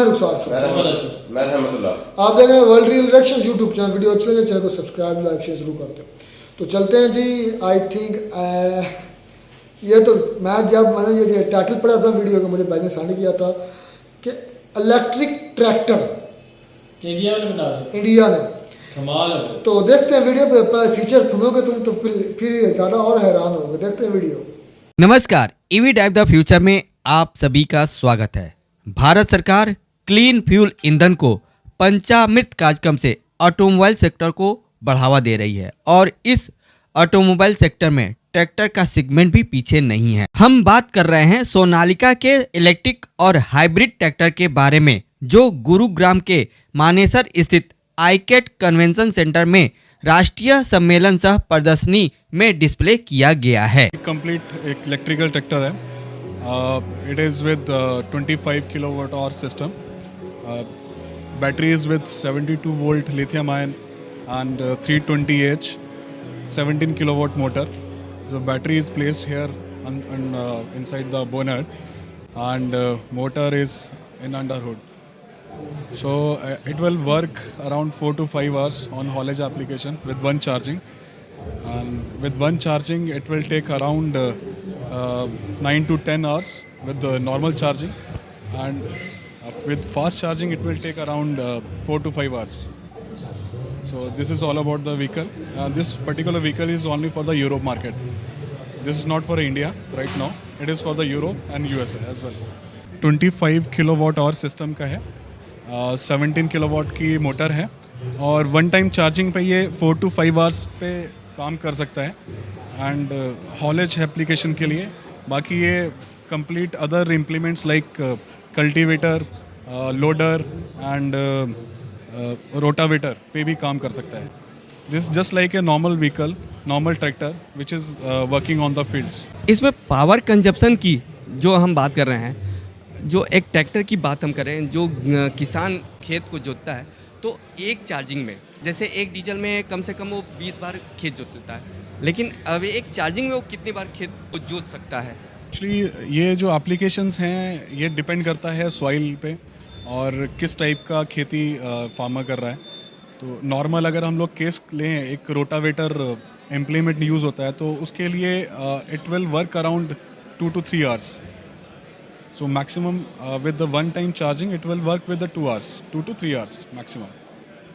मैं रुखसार साहब, मैं रहमतुल्लाह। आप देख रहे हैं world real reaction YouTube channel. Video अच्छी लगे चैनल को सब्सक्राइब लाइक शेयर जरूर करते हैं। तो चलते हैं जी। आई थिंक ये तो मैंने ये टाइटल पढ़ा था वीडियो का, मुझे भाई ने सेंड किया था कि इलेक्ट्रिक ट्रैक्टर इंडिया में बना रहे इंडिया ने, कमाल है। तो देखते हैं वीडियो पे। फीचर सुनोगे तुम तो फिर ज़्यादा और हैरान होगे। देखते हैं वीडियो। नमस्कार, ईवी ड्राइव द फ्यूचर में आप सभी का स्वागत है। भारत सरकार क्लीन फ्यूल ईंधन को पंचामृत कार्यक्रम से ऑटोमोबाइल सेक्टर को बढ़ावा दे रही है और इस ऑटोमोबाइल सेक्टर में ट्रैक्टर का सेगमेंट भी पीछे नहीं है। हम बात कर रहे हैं सोनालिका के इलेक्ट्रिक और हाइब्रिड ट्रैक्टर के बारे में, जो गुरुग्राम के मानेसर स्थित आईकेट कन्वेंशन सेंटर में राष्ट्रीय सम्मेलन सह प्रदर्शनी में डिस्प्ले किया गया है। कंप्लीट एक इलेक्ट्रिकल ट्रैक्टर है। It is with 25 kilowatt hour system, battery is with 72 volt lithium ion and 320H 17 kilowatt motor. The battery is placed here inside the bonnet, and motor is in under hood. So it will work around 4 to 5 hours on haulage application with one charging, and with one charging it will take around 9 to 10 hours with the normal charging, and with fast charging it will take around 4 to 5 hours. So this is all about the vehicle. This particular vehicle is only for the Europe market. This is not for India right now. It is for the Europe and USA as well. 25 kilowatt hour system का है, 17 kilowatt की motor है और one time charging पे ये 4 to 5 hours पे काम कर सकता है, एंड हॉलेज एप्लीकेशन के लिए। बाकी ये complete other implements like cultivator, loader and rotavator पे भी काम कर सकता है। This just like a normal vehicle, normal tractor which is working on the fields. इसमें पावर कंजप्शन की जो हम बात कर रहे हैं, जो एक ट्रैक्टर की बात हम करें, जो किसान खेत को जोतता है, तो एक चार्जिंग में जैसे एक डीजल में कम से कम वो 20 बार खेत जोत लेता है, लेकिन अब एक चार्जिंग में वो कितनी बार खेत को जोत सकता है। एक्चुअली ये जो एप्लीकेशंस हैं ये डिपेंड करता है सॉइल पे और किस टाइप का खेती फार्मर कर रहा है। तो नॉर्मल अगर हम लोग केस लें, एक रोटावेटर इम्प्लीमेंट यूज़ होता है तो उसके लिए it will work around 2 to 3 hours. So maximum with the one time charging it will work with the 2 hours, 2 to 3 hours maximum.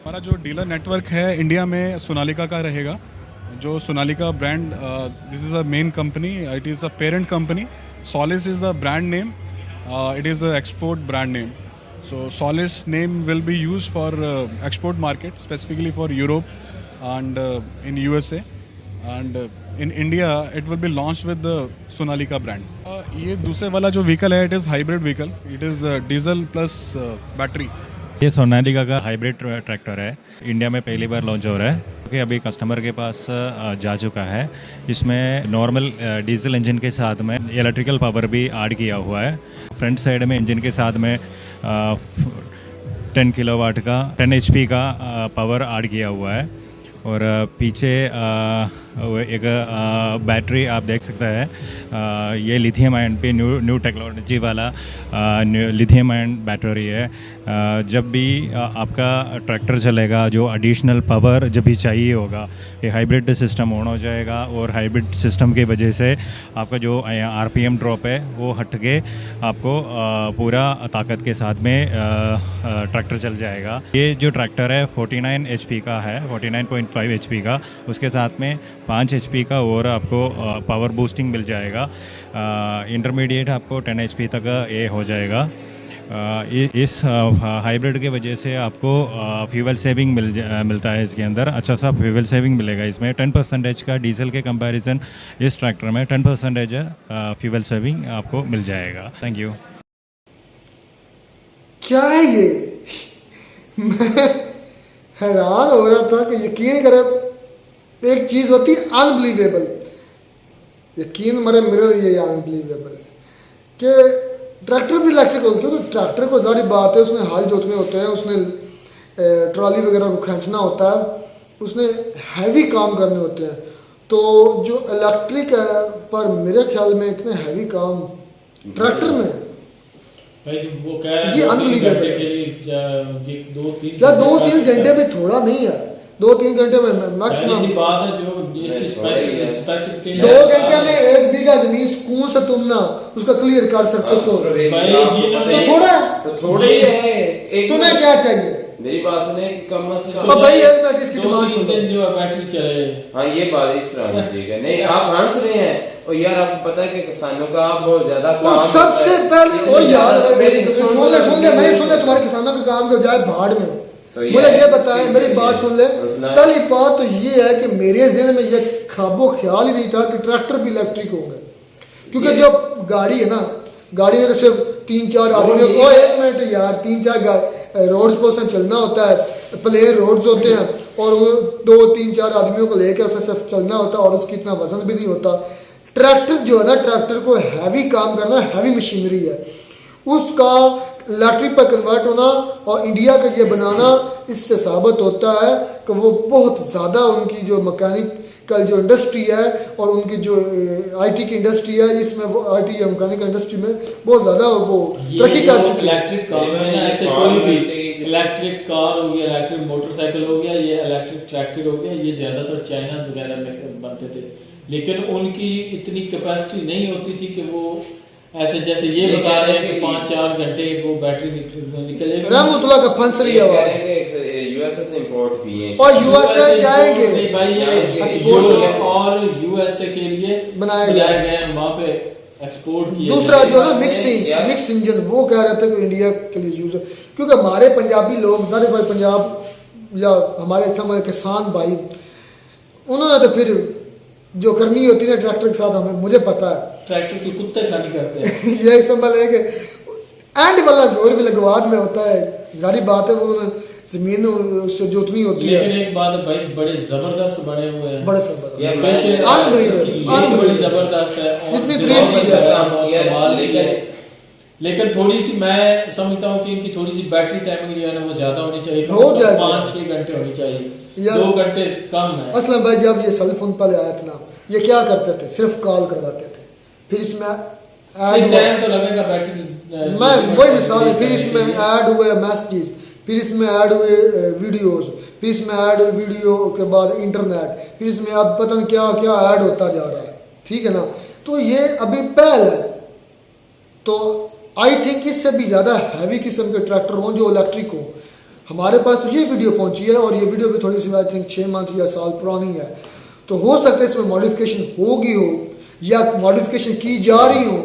हमारा जो डीलर नेटवर्क है इंडिया में सोनालिका का रहेगा। जो Sonalika brand, this is a main company, it is a parent company. Solis is a brand name, it is a export brand name. So Solis name will be used for export market, specifically for Europe and in USA, and in India it will be launched with the Sonalika brand. ये दूसरे वाला जो vehicle है, it is hybrid vehicle, it is diesel plus battery. ये सोनालिका का hybrid tractor है, India में पहली बार लॉन्च हो रहा है क्योंकि अभी कस्टमर के पास जा चुका है। इसमें नॉर्मल डीजल इंजन के साथ में इलेक्ट्रिकल पावर भी ऐड किया हुआ है। फ्रंट साइड में इंजन के साथ में 10 किलोवाट का 10 HP का पावर ऐड किया हुआ है, और पीछे एक बैटरी आप देख सकते हैं। ये लिथियम आयन पे न्यू टेक्नोलॉजी वाला लिथियम आयन बैटरी है। जब भी आपका ट्रैक्टर चलेगा, जो एडिशनल पावर जब भी चाहिए होगा, ये हाइब्रिड सिस्टम ऑन हो जाएगा, और हाइब्रिड सिस्टम की वजह से आपका जो RPM ड्रॉप है वो हट के आपको पूरा ताकत के साथ में ट्रैक्टर चल जाएगा। ये जो ट्रैक्टर है 49 HP का है, 49.5 HP का, उसके साथ में 5 HP का और आपको पावर बूस्टिंग मिल जाएगा। इंटरमीडिएट आपको 10 HP तक ये हो जाएगा। इस हाइब्रिड के वजह से आपको फ्यूल सेविंग मिलता है। इसके अंदर अच्छा सा फ्यूल सेविंग मिलेगा। इसमें 10% का डीजल के कंपैरिजन इस ट्रैक्टर में 10% फ्यूल सेविंग आपको मिल जाएगा। Thank you. क्या है ये? मैं हैरान हो रहा था कि यकीन करें, एक चीज़ होती है अनबिलीवेबल, यकीन मरे मेरे ये अनबिलीवेबल कि ट्रैक्टर भी इलेक्ट्रिक हो, क्योंकि ट्रैक्टर को जारी बात है उसमें हल जोतने होते हैं, उसमें ट्रॉली वगैरह को खींचना होता है, उसमें हैवी काम करने होते हैं। तो जो इलेक्ट्रिक है, पर मेरे ख्याल में इतने हैवी काम ट्रैक्टर में भाई वो कह रहे हैं ये 2-3 unbelievable घंटे है। के लिए ये 2-3 या 2-3 घंटे भी थोड़ा नहीं है, 2-3 घंटे में पहली मैक्सिमम सी बात है जो इसकी नहीं, थोड़ा ही है। स्पेसिफिकेशन 2 घंटे में 1 बीघा जमीन सुकून से तुम ना उसका क्लियर कर सकते हो उसको। भाई जिन्होंने- तो थोड़ा तो थोड़ी है एक तुम्हें क्या चाहिए? मेरी बात सुने कि कम से अब कम भाई एक मिनट इसकी डिमांड 2-3 सुन लो। दिन जो है बैटरी चले। हाँ ये बात इस तरह की ठीक है। नहीं आप हंस रहे हैं और यार आपको पता है कि किसानों का बहुत ज्यादा वो काम सबसे होता है। पहले इतनी ओ यार ज्यादा मेरी सुन किसानों ले का मैं सुन ले तुम्हारे किसानों का काम को जाए भाड़ में। तो ये मुझे ये है, बताएं, इसके मेरी लिए बात सुन ले। सुना है। पहली बात तो ये है कि मेरे ज़हन में ये ख्वाबो ख्याल ही नहीं था कि ट्रैक्टर भी इलेक्ट्रिक होंगे, क्योंकि ये- जब गाड़ी है ना, गाड़ी में तो सिर्फ 3-4 आदमियों को, एक मिनट यार, 3-4 रोड्स पर उसमें चलना होता है, प्लेन रोड्स होते हैं और वो 2-3-4 आदमियों को लेकर उससे सिर्फ चलना होता है और उसकी इतना वजन भी नहीं होता। ट्रैक्टर जो है ना, ट्रैक्टर को हैवी काम करना, हैवी मशीनरी है, उसका इलेक्ट्रिक पर कन्वर्ट होना और इंडिया का ये बनाना, इससे साबित होता है कि वो बहुत ज़्यादा उनकी जो मैकेनिकल जो इंडस्ट्री है और उनकी जो आईटी की इंडस्ट्री है, इसमें वो आईटी या मैकेनिकल इंडस्ट्री में बहुत ज़्यादा वो तरक्की कर चुकी है। इलेक्ट्रिक कार में ना ऐसे कोई भी इलेक्ट्रिक कार हो गया, इलेक्ट्रिक मोटरसाइकिल हो गया, ये इलेक्ट्रिक ट्रैक्टर हो गया, ये ज़्यादातर चाइना वगैरह में बनते थे, लेकिन उनकी इतनी कैपेसिटी नहीं होती थी कि वो ऐसे जैसे ये बता रहे हैं कि 5-4 घंटे वो बैटरी निकलेगी। रहमतुल्लाह का फंसरी ये कह आवाज रहे हैं कि यूएसए से इंपोर्ट किए हैं। और यूएसए जाएंगे। नहीं भाई ये एक्सपोर्ट यूरोप और यूएसए के लिए बनाए गए हैं, वहाँ पे एक्सपोर्ट किए दूसरा जाते जो है हैं। ना यार। मिक्स इंजन, वो कह रहे थे कि इंडिया के लिए यूज है, क्योंकि हमारे पंजाबी लोग सारे भाई पंजाब या हमारे समझ किसान भाई, उन्होंने तो फिर जो करनी होती है ना ट्रैक्टर के साथ, हमें मुझे पता है ट्रैक्टर की कुत्ते खानी करते हैं। यही समझ है कि एंड वाला जोर भी लगवाद में होता है, जारी बात है, उन्होंने जमीन उससे जोतनी होती लेकिन है। एक बात है भाई, बड़े जबरदस्त बने हुए हैं, बड़े सब यार कैसे Unbelievable, बड़ी जबरदस्त है और जितनी दिमाग तारीफ में की चल जाए। रहा है, बहुत यार, कमाल की है। लेकिन- लेकिन थोड़ी सी मैं समझता हूँ कि इनकी थोड़ी सी बैटरी टाइमिंग जो है ना वो ज्यादा होनी चाहिए, हो जाएगी। 5-6 घंटे होनी चाहिए, यार- 2 घंटे कम है। असलम भाई जब ये सेल फोन पहले आया था ना, ये क्या करते थे, सिर्फ कॉल करवाते थे, फिर इसमें ऐड हुआ, टाइम तो लगेगा बैटरी मैं वही मिसाल है, फिर इसमें ऐड हुए मैसेजेस, फिर इसमें ऐड हुए वीडियोस, फिर इसमें ऐड हुए वीडियो के बाद इंटरनेट, फिर इसमें अब पता नहीं क्या क्या ऐड होता जा रहा है, ठीक है ना। तो ये अभी पहल है, तो आई थिंक इससे भी ज़्यादा हैवी किस्म के ट्रैक्टर हों जो इलेक्ट्रिक हो। हमारे पास तो ये वीडियो पहुंची है और ये वीडियो भी थोड़ी सी आई थिंक 6 मंथ या साल पुरानी है, तो हो सकता है इसमें मॉडिफिकेशन होगी हो या मॉडिफिकेशन की जा रही हो।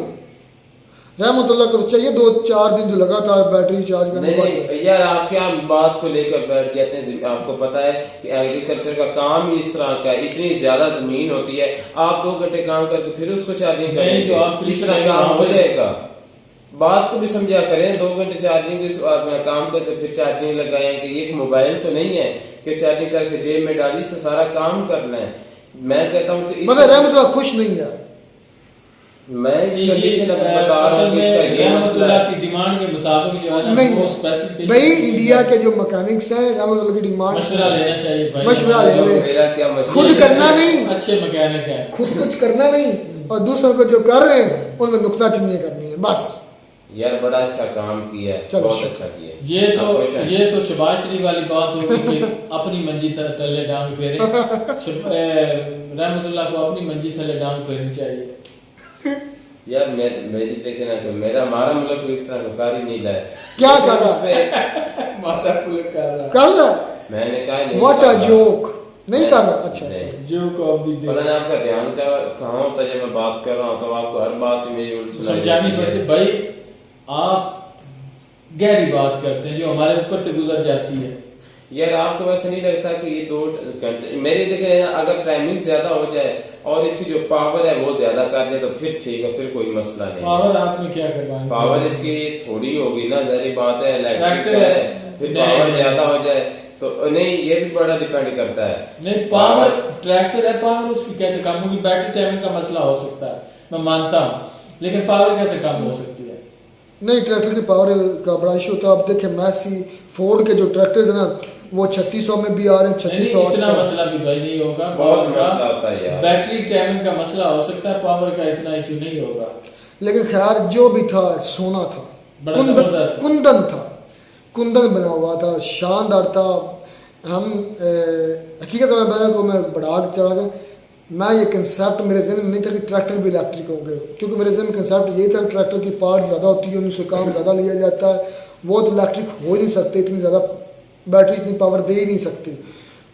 रहमतुल्लाह को चाहिए 2-4 दिन जो लगातार बैटरी चार्ज करने नहीं के बाद नहीं यार आप क्या बात को लेकर बैठ जाते हैं। आपको पता है कि एग्रीकल्चर का काम ही इस तरह का है, इतनी ज्यादा जमीन होती है, आप 2 घंटे काम करके फिर उसको चार्जिंग नहीं, करेंगे तो आप इस तरह काम हो जाएगा। बात को भी समझा करें, 2 घंटे चार्जिंग काम करके फिर चार्जिंग लगाएं कि ये मोबाइल तो नहीं है कि चार्जिंग करके जेब में डाली से सारा काम करना है। मैं कहता हूँ कि मतलब रहमतुल्लाह खुश नहीं है। मैं कंडीशन अभी बता रहा हूँ कि इसका ये मसला रहमतुल्लाह है। की डिमांड के मुताबिक जो है ना नहीं वो स्पेसिफिकेशन भाई, इंडिया के जो मैकेनिक्स हैं रहमतुल्लाह की डिमांड मशवरा लेना चाहिए भाई, मशवरा ले ले। मेरा क्या मसला खुद है? करना नहीं, अच्छे मैकेनिक है। खुद कुछ करना नहीं और दूसरों को जो कर रहे हैं उनमें नुक्ताचीनी करनी है बस। यार बड़ा अच्छा काम किया है, चलो, बहुत अच्छा किया है। ये आप खुश हैं? तो ये तो शबाज शरीफ वाली बात होगी कि अपनी मंजी थले डांग फेरे। रहमतुल्लाह को अपनी मंजी थले डांग फेरनी चाहिए। यार मेरी देखे ना कि हमारा मुल्क को इस तरह का कार ही नहीं लाया। क्या कर रहा? उस पे माता कुल कर रहा कर रहा मैंने कहा नहीं व्हाट कर अ रहा। जोक, नहीं कर रहा। अच्छा नहीं। जो को अब दी पता नहीं आपका ध्यान कहाँ होता है, जब मैं बात कर रहा हूँ तो आपको हर बात ही मेरी उल्टी सुनाई समझानी देती है। पड़ती भाई, आप गहरी बात करते हैं जो हमारे ऊपर से गुजर जाती है। यार आपको वैसे नहीं लगता कि ये 2 घंटे मेरे देखे ना, अगर टाइमिंग ज्यादा हो जाए और इसकी जो पावर है वो ज्यादा कर दे तो फिर ठीक है, फिर कोई मसला नहीं। पावर आपने क्या करवानी? पावर इसकी थोड़ी होगी ना, जहरी बात है, इलेक्ट्रिक ट्रैक्टर है। फिर नहीं, पावर नहीं। ज्यादा हो जाए तो नहीं, ये भी बड़ा डिपेंड करता है। नहीं, पावर ट्रैक्टर है, पावर उसकी कैसे कम होगी? बैटरी टाइमिंग का मसला हो सकता है, मैं मानता हूँ, लेकिन पावर कैसे कम हो सकती है? नहीं, ट्रैक्टर की पावर का बड़ा इशू होता है। आप देखें मैसी फोर्ड के जो ट्रैक्टर्स हैं ना, वो 3600 में भी आ रहे हैं, नहीं, 3600 इतना मसला भी भाई नहीं होगा। बहुत पावर का मसला होता है यार। बैटरी टाइमिंग का मसला हो सकता है, पावर का इतना इशू नहीं होगा। लेकिन खैर जो भी था सोना था, बड़ा जबरदस्त। कुंदन था, कुंदन बना हुआ था, शानदार था। हम हकीकत में मैंने को मैं बढ़ा के चढ़ा गया। मैं ये कंसेप्ट मेरे जहन में नहीं था कि ट्रैक्टर भी इलेक्ट्रिक होंगे, क्योंकि मेरे जहन में कंसेप्ट ये था कि ट्रैक्टर की पार्ट ज़्यादा होती है, उनसे काम ज़्यादा लिया जाता है, वो तो इलेक्ट्रिक हो ही नहीं सकते, इतनी ज़्यादा बैटरी इतनी पावर दे ही नहीं सकती।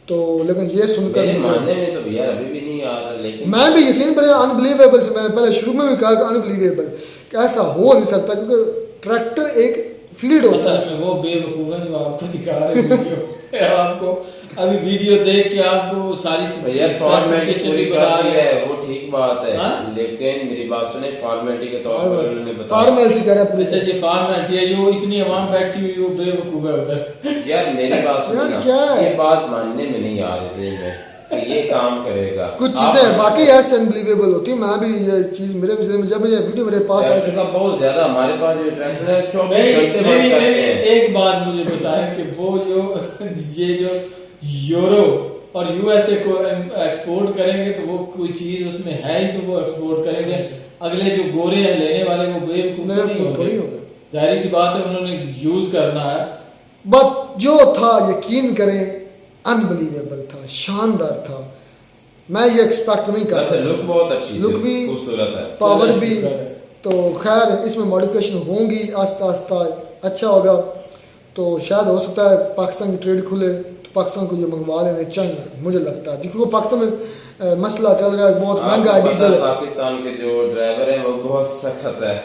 तो लेकिन ये सुनकर मेरे मुझे- मानने में तो भैया अभी भी नहीं आ रहा, लेकिन मैं भी यकीन पर अनबिलीवेबल से, मैंने पहले शुरू में भी कहा कि अनबिलीवेबल कि ऐसा हो नहीं सकता, क्योंकि ट्रैक्टर एक फील्ड होता असल है। में वो बेवकूफ है जो आपको दिखा रहे वीडियो आपको अभी वीडियो देख के आपको सारी भैया फॉर्मेलिटी specification पूरी भी कर बता दी रहे है, वो ठीक बात है, हाँ? लेकिन मेरी बात सुने, फॉर्मेलिटी के तौर पर उन्होंने बताया। फॉर्मेलिटी कह रहे हैं अच्छा पूरी। ये फॉर्मेलिटी है, जो इतनी आवाम बैठी हुई वो बेवकूफ है उधर। यार मेरी बात सुनो यार ना, क्या है? ये बात मानने में नहीं आ रही थी मैं कि ये काम करेगा। कुछ आप- चीज़ें बाकी ऐसे अनबिलीवेबल होती है। मैं भी ये चीज़ मेरे भी जहन में, जब ये वीडियो मेरे पास आई ट्रैक्टर का बहुत ज्यादा, हमारे पास जो ट्रैक्टर है 24 नहीं घंटे नहीं वर्क करते हैं। एक बात मुझे बताएं कि वो जो ये जो यूरो और यूएसए को एक्सपोर्ट करेंगे तो वो कोई चीज उसमें है ही तो वो एक्सपोर्ट करेंगे। अगले जो गोरे हैं लेने वाले वो बेवकूफ तो नहीं बेवकूफ थोड़ी होंगे, होंगे। जाहिर सी बात है उन्होंने यूज करना है। बट जो था यकीन करें अनबिलीवेबल था, शानदार था। मैं ये एक्सपेक्ट नहीं कर वैसे लुक बहुत अच्छी लुक थी, भी, खूबसूरत है। पावर चलो, भी। शुक्र है। तो खैर इसमें मॉडिफिकेशन होंगी आस्ता आस्ता, अच्छा होगा। तो शायद हो सकता है पाकिस्तान की ट्रेड खुले तो पाकिस्तान को ये मंगवा लेने चाहिए, मुझे लगता है, क्योंकि पाकिस्तान में मसला चल रहा है, बहुत महंगा है आपको पता है, डीजल। पाकिस्तान के जो ड्राइवर है वो बहुत सख्त है।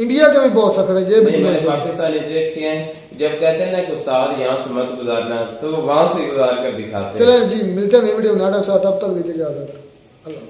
इंडिया के भी बहुत सख्त है, ये भी नहीं, मैंने तुम्हें- पाकिस्तानी देखे हैं, जब कहते हैं ना कि उस्ताद यहाँ से मत गुजारना, तो वो वहां से गुजार कर दिखाते हैं। चलें जी, मिलते हैं नई वीडियो में नाटक साथ, तब तक दीजिए इजाजत।